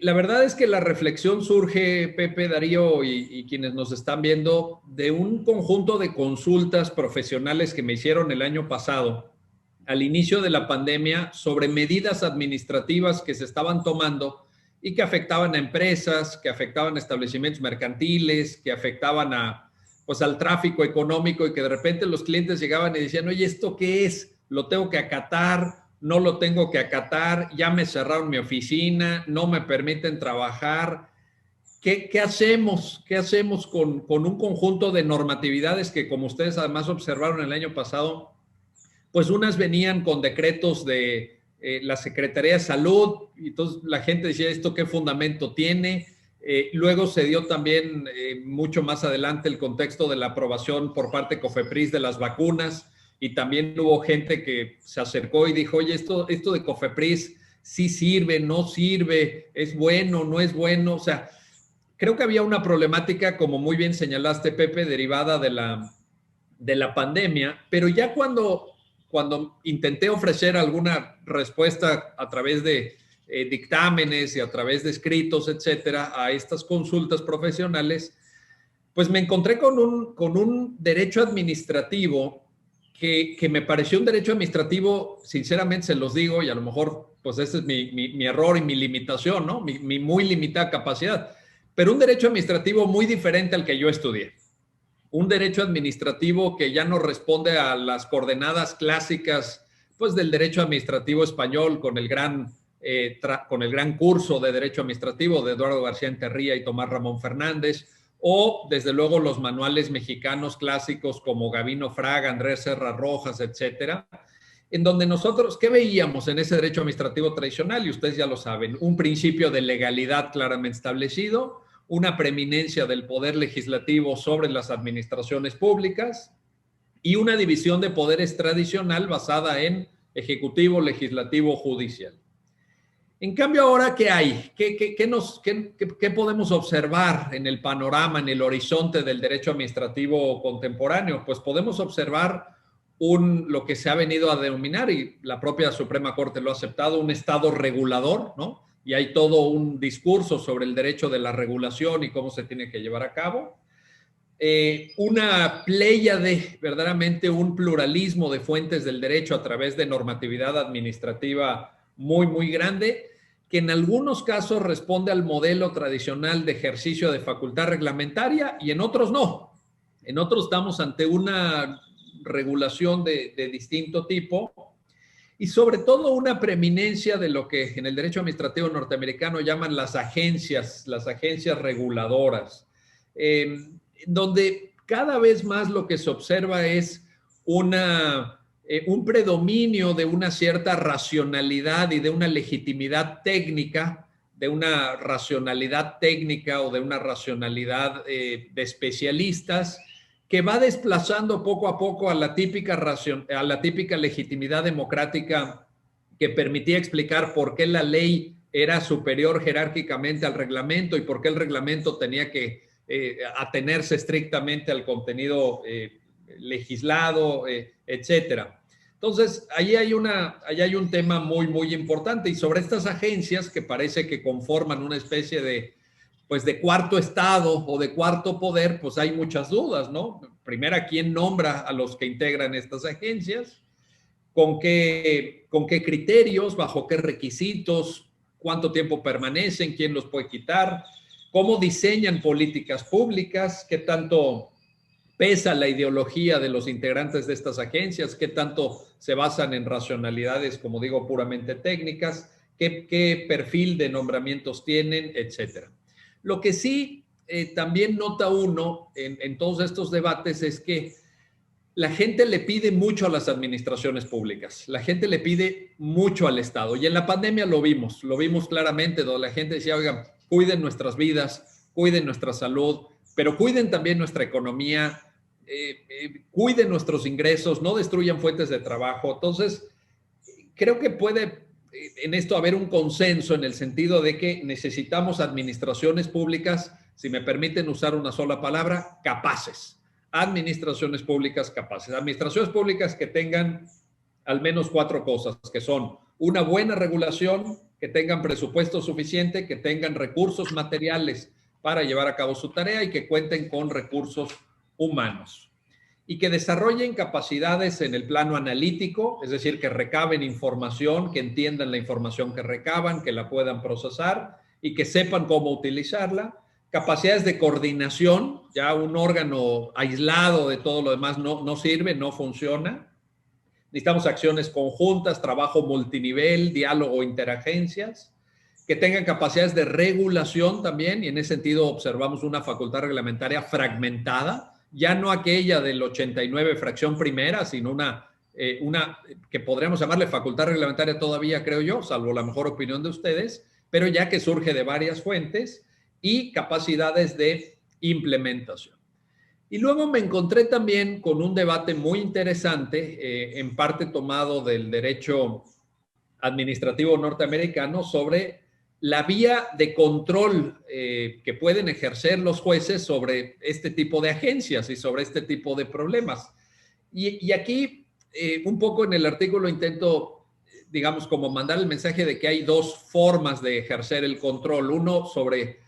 La verdad es que la reflexión surge, Pepe, Darío y quienes nos están viendo, de un conjunto de consultas profesionales que me hicieron el año pasado, al inicio de la pandemia, sobre medidas administrativas que se estaban tomando y que afectaban a empresas, que afectaban a establecimientos mercantiles, que afectaban pues, al tráfico económico, y que de repente los clientes llegaban y decían, oye, ¿esto qué es? ¿Lo tengo que acatar? ¿No lo tengo que acatar? Ya me cerraron mi oficina, no me permiten trabajar. ¿Qué hacemos? ¿Qué hacemos con un conjunto de normatividades que, como ustedes además observaron el año pasado, pues unas venían con decretos de la Secretaría de Salud, y entonces la gente decía, ¿esto qué fundamento tiene? Luego se dio también mucho más adelante el contexto de la aprobación por parte de COFEPRIS de las vacunas, y también hubo gente que se acercó y dijo, oye, esto de COFEPRIS sí sirve, no sirve, es bueno, no es bueno. O sea, creo que había una problemática, como muy bien señalaste, Pepe, derivada de la pandemia, pero ya cuando intenté ofrecer alguna respuesta a través de dictámenes y a través de escritos, etcétera, a estas consultas profesionales, pues me encontré con un derecho administrativo que me pareció un derecho administrativo, sinceramente se los digo, y a lo mejor pues ese es mi error y mi limitación, ¿no? Mi muy limitada capacidad, pero un derecho administrativo muy diferente al que yo estudié. Un derecho administrativo que ya no responde a las coordenadas clásicas, pues, del derecho administrativo español, con el gran curso de derecho administrativo de Eduardo García Enterría y Tomás Ramón Fernández, o desde luego los manuales mexicanos clásicos como Gavino Fraga, Andrés Serra Rojas, etcétera, en donde nosotros, ¿qué veíamos en ese derecho administrativo tradicional? Y ustedes ya lo saben, un principio de legalidad claramente establecido, una preeminencia del poder legislativo sobre las administraciones públicas y una división de poderes tradicional basada en ejecutivo, legislativo, judicial. En cambio, ahora, ¿qué hay? ¿Qué podemos observar en el panorama, en el horizonte del derecho administrativo contemporáneo? Pues podemos observar lo que se ha venido a denominar, y la propia Suprema Corte lo ha aceptado, un Estado regulador, ¿no? Y hay todo un discurso sobre el derecho de la regulación y cómo se tiene que llevar a cabo. Una pléyade, verdaderamente un pluralismo de fuentes del derecho a través de normatividad administrativa muy, muy grande, que en algunos casos responde al modelo tradicional de ejercicio de facultad reglamentaria y en otros no. En otros estamos ante una regulación de distinto tipo, y sobre todo una preeminencia de lo que en el derecho administrativo norteamericano llaman las agencias reguladoras, donde cada vez más lo que se observa es un predominio de una cierta racionalidad y de una legitimidad técnica, de una racionalidad técnica o de una racionalidad de especialistas, que va desplazando poco a poco a la típica legitimidad democrática que permitía explicar por qué la ley era superior jerárquicamente al reglamento y por qué el reglamento tenía que atenerse estrictamente al contenido legislado, etcétera. Entonces, ahí hay un tema muy, muy importante, y sobre estas agencias que parece que conforman una especie de cuarto estado o de cuarto poder, pues hay muchas dudas, ¿no? Primero, ¿quién nombra a los que integran estas agencias? ¿Con qué criterios? ¿Bajo qué requisitos? ¿Cuánto tiempo permanecen? ¿Quién los puede quitar? ¿Cómo diseñan políticas públicas? ¿Qué tanto pesa la ideología de los integrantes de estas agencias? ¿Qué tanto se basan en racionalidades, como digo, puramente técnicas? ¿Qué perfil de nombramientos tienen? Etcétera. Lo que sí también nota uno en todos estos debates es que la gente le pide mucho a las administraciones públicas, la gente le pide mucho al Estado, y en la pandemia lo vimos claramente, donde la gente decía, oigan, cuiden nuestras vidas, cuiden nuestra salud, pero cuiden también nuestra economía, cuiden nuestros ingresos, no destruyan fuentes de trabajo. Entonces, creo que puede en esto haber un consenso en el sentido de que necesitamos administraciones públicas, si me permiten usar una sola palabra, capaces. Administraciones públicas capaces. Administraciones públicas que tengan al menos 4 cosas, que son una buena regulación, que tengan presupuesto suficiente, que tengan recursos materiales para llevar a cabo su tarea y que cuenten con recursos humanos. Y que desarrollen capacidades en el plano analítico, es decir, que recaben información, que entiendan la información que recaban, que la puedan procesar y que sepan cómo utilizarla. Capacidades de coordinación, ya un órgano aislado de todo lo demás no sirve, no funciona. Necesitamos acciones conjuntas, trabajo multinivel, diálogo, interagencias, que tengan capacidades de regulación también, y en ese sentido observamos una facultad reglamentaria fragmentada, ya no aquella del 89 fracción primera, sino una que podríamos llamarle facultad reglamentaria todavía, creo yo, salvo la mejor opinión de ustedes, pero ya que surge de varias fuentes, y capacidades de implementación. Y luego me encontré también con un debate muy interesante, en parte tomado del derecho administrativo norteamericano, sobre la vía de control que pueden ejercer los jueces sobre este tipo de agencias y sobre este tipo de problemas. Y aquí, un poco en el artículo intento, digamos, como mandar el mensaje de que hay dos formas de ejercer el control. Uno sobre,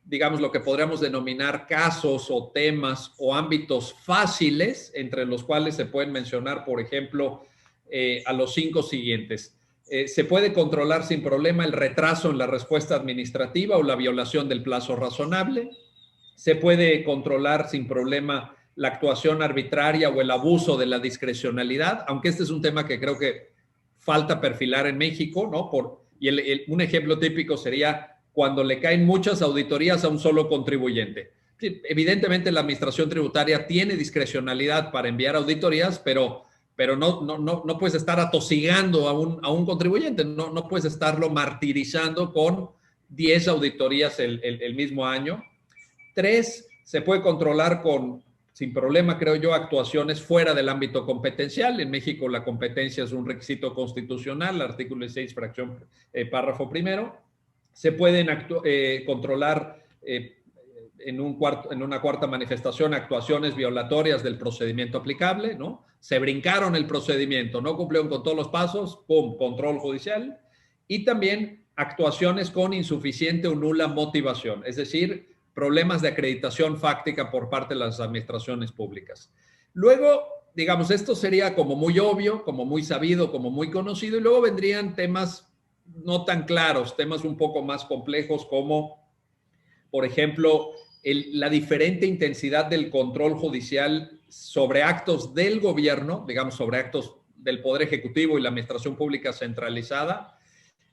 digamos, lo que podríamos denominar casos o temas o ámbitos fáciles, entre los cuales se pueden mencionar, por ejemplo, a los 5 siguientes. Se puede controlar sin problema el retraso en la respuesta administrativa o la violación del plazo razonable. Se puede controlar sin problema la actuación arbitraria o el abuso de la discrecionalidad, aunque este es un tema que creo que falta perfilar en México, ¿no? Un ejemplo típico sería cuando le caen muchas auditorías a un solo contribuyente. Evidentemente la administración tributaria tiene discrecionalidad para enviar auditorías, pero no puedes estar atosigando a un contribuyente, no puedes estarlo martirizando con 10 auditorías el mismo año. 3, se puede controlar sin problema, creo yo, actuaciones fuera del ámbito competencial. En México la competencia es un requisito constitucional, artículo 6, fracción, párrafo primero. Se pueden controlar en una cuarta manifestación actuaciones violatorias del procedimiento aplicable, ¿no? Se brincaron el procedimiento, no cumplieron con todos los pasos, ¡pum!, control judicial. Y también actuaciones con insuficiente o nula motivación, es decir, problemas de acreditación fáctica por parte de las administraciones públicas. Luego, digamos, esto sería como muy obvio, como muy sabido, como muy conocido, y luego vendrían temas no tan claros, temas un poco más complejos como, por ejemplo, la diferente intensidad del control judicial sobre actos del gobierno, digamos, sobre actos del Poder Ejecutivo y la administración pública centralizada,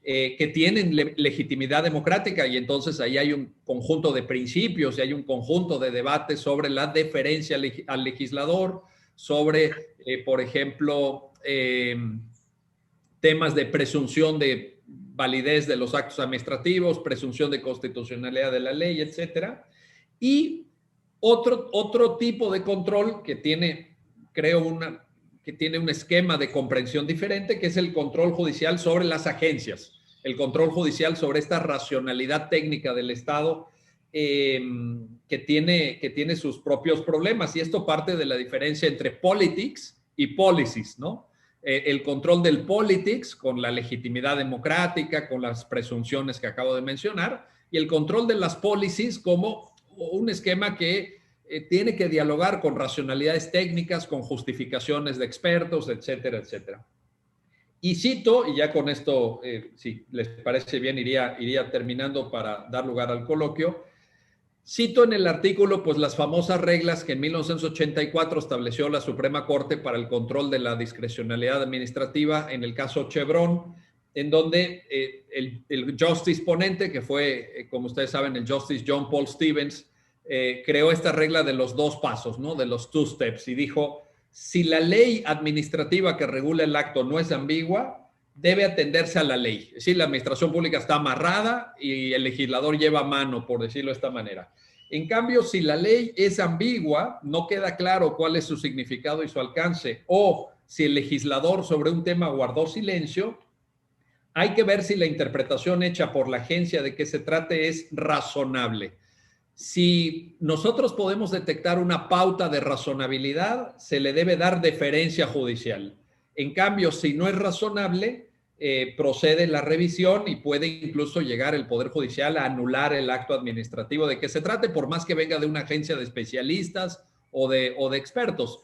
que tienen legitimidad democrática, y entonces ahí hay un conjunto de principios y hay un conjunto de debates sobre la deferencia al legislador, sobre, por ejemplo, temas de presunción de validez de los actos administrativos, presunción de constitucionalidad de la ley, etcétera. Y otro tipo de control que tiene, creo, que tiene un esquema de comprensión diferente, que es el control judicial sobre las agencias, el control judicial sobre esta racionalidad técnica del Estado, que tiene sus propios problemas. Y esto parte de la diferencia entre politics y policies, ¿no? El control del politics con la legitimidad democrática, con las presunciones que acabo de mencionar, y el control de las policies como un esquema que tiene que dialogar con racionalidades técnicas, con justificaciones de expertos, etcétera, etcétera. Y cito, y ya con esto, si les parece bien, iría terminando para dar lugar al coloquio. Cito en el artículo, pues, las famosas reglas que en 1984 estableció la Suprema Corte para el control de la discrecionalidad administrativa en el caso Chevron, en donde el Justice ponente, que fue, como ustedes saben, el Justice John Paul Stevens, creó esta regla de los 2 pasos, ¿no? De los 2 steps, y dijo, si la ley administrativa que regula el acto no es ambigua, debe atenderse a la ley. Es decir, la administración pública está amarrada y el legislador lleva mano, por decirlo de esta manera. En cambio, si la ley es ambigua, no queda claro cuál es su significado y su alcance, o si el legislador sobre un tema guardó silencio, hay que ver si la interpretación hecha por la agencia de que se trate es razonable. Si nosotros podemos detectar una pauta de razonabilidad, se le debe dar deferencia judicial. En cambio, si no es razonable, procede la revisión y puede incluso llegar el Poder Judicial a anular el acto administrativo de que se trate, por más que venga de una agencia de especialistas o de expertos.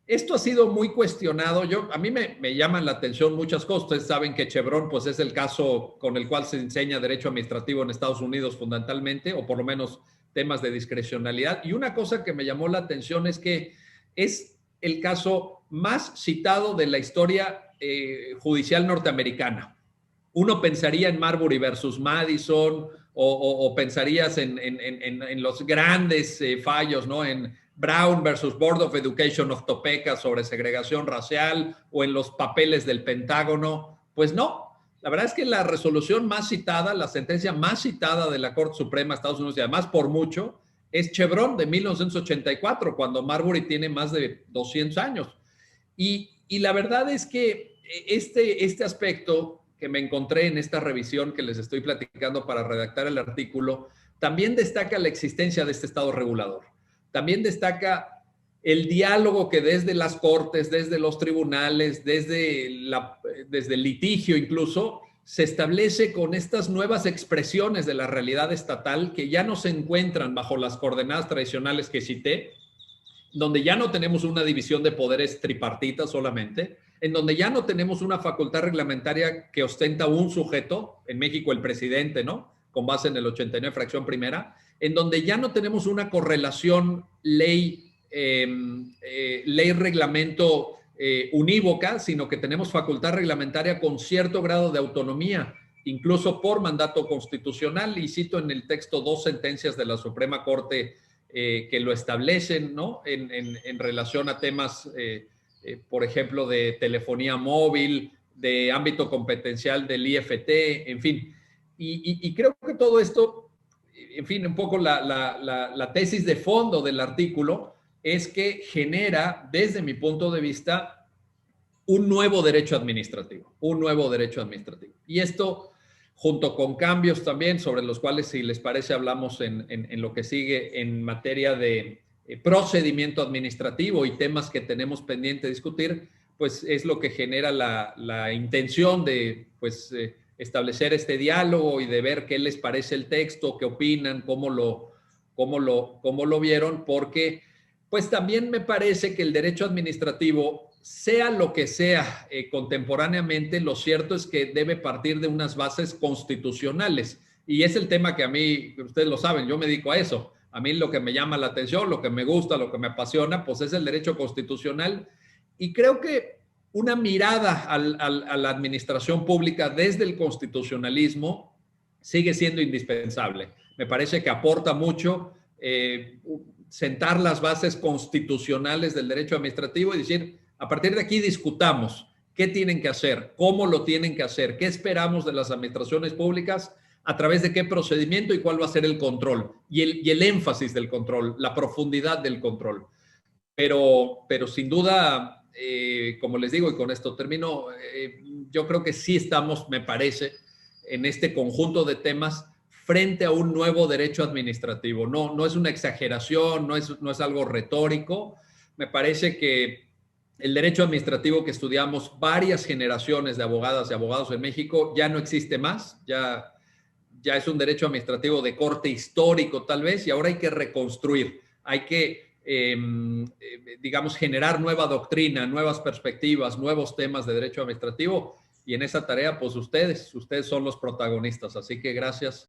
Esto ha sido muy cuestionado. A mí me llaman la atención muchas cosas. Ustedes saben que Chevron pues, es el caso con el cual se enseña derecho administrativo en Estados Unidos fundamentalmente, o por lo menos temas de discrecionalidad. Y una cosa que me llamó la atención es que es el caso más citado de la historia judicial norteamericana. Uno pensaría en Marbury versus Madison o pensarías en los grandes fallos, ¿no? En Brown versus Board of Education of Topeka sobre segregación racial o en los papeles del Pentágono. Pues no. La verdad es que la resolución más citada, la sentencia más citada de la Corte Suprema de Estados Unidos, y además por mucho, es Chevron de 1984, cuando Marbury tiene más de 200 años. Y la verdad es que este aspecto que me encontré en esta revisión que les estoy platicando para redactar el artículo, también destaca la existencia de este Estado regulador. También destaca el diálogo que desde las cortes, desde los tribunales, desde el litigio incluso, se establece con estas nuevas expresiones de la realidad estatal que ya no se encuentran bajo las coordenadas tradicionales que cité, donde ya no tenemos una división de poderes tripartita solamente, en donde ya no tenemos una facultad reglamentaria que ostenta un sujeto, en México el presidente, ¿no? Con base en el 89 fracción primera, en donde ya no tenemos una correlación ley-reglamento unívoca, sino que tenemos facultad reglamentaria con cierto grado de autonomía, incluso por mandato constitucional, y cito en el texto 2 sentencias de la Suprema Corte que lo establecen, ¿no? En relación a temas, por ejemplo, de telefonía móvil, de ámbito competencial del IFT, en fin. Y creo que todo esto, en fin, un poco la tesis de fondo del artículo es que genera, desde mi punto de vista, un nuevo derecho administrativo, Y esto, junto con cambios también, sobre los cuales, si les parece, hablamos en lo que sigue en materia de procedimiento administrativo y temas que tenemos pendiente de discutir, pues es lo que genera la intención de pues, establecer este diálogo y de ver qué les parece el texto, qué opinan, cómo lo vieron, porque pues también me parece que el derecho administrativo, sea lo que sea contemporáneamente, lo cierto es que debe partir de unas bases constitucionales. Y es el tema que a mí, ustedes lo saben, yo me dedico a eso. A mí lo que me llama la atención, lo que me gusta, lo que me apasiona, pues es el derecho constitucional. Y creo que una mirada a la administración pública desde el constitucionalismo sigue siendo indispensable. Me parece que aporta mucho sentar las bases constitucionales del derecho administrativo y decir, a partir de aquí discutamos qué tienen que hacer, cómo lo tienen que hacer, qué esperamos de las administraciones públicas, a través de qué procedimiento y cuál va a ser el control y el énfasis del control, la profundidad del control. Pero sin duda, como les digo, y con esto termino, yo creo que sí estamos, me parece, en este conjunto de temas frente a un nuevo derecho administrativo. No es una exageración, no es algo retórico. Me parece que el derecho administrativo que estudiamos varias generaciones de abogadas y abogados en México ya no existe más, ya es un derecho administrativo de corte histórico tal vez, y ahora hay que reconstruir, hay que, digamos, generar nueva doctrina, nuevas perspectivas, nuevos temas de derecho administrativo, y en esa tarea, pues ustedes son los protagonistas. Así que gracias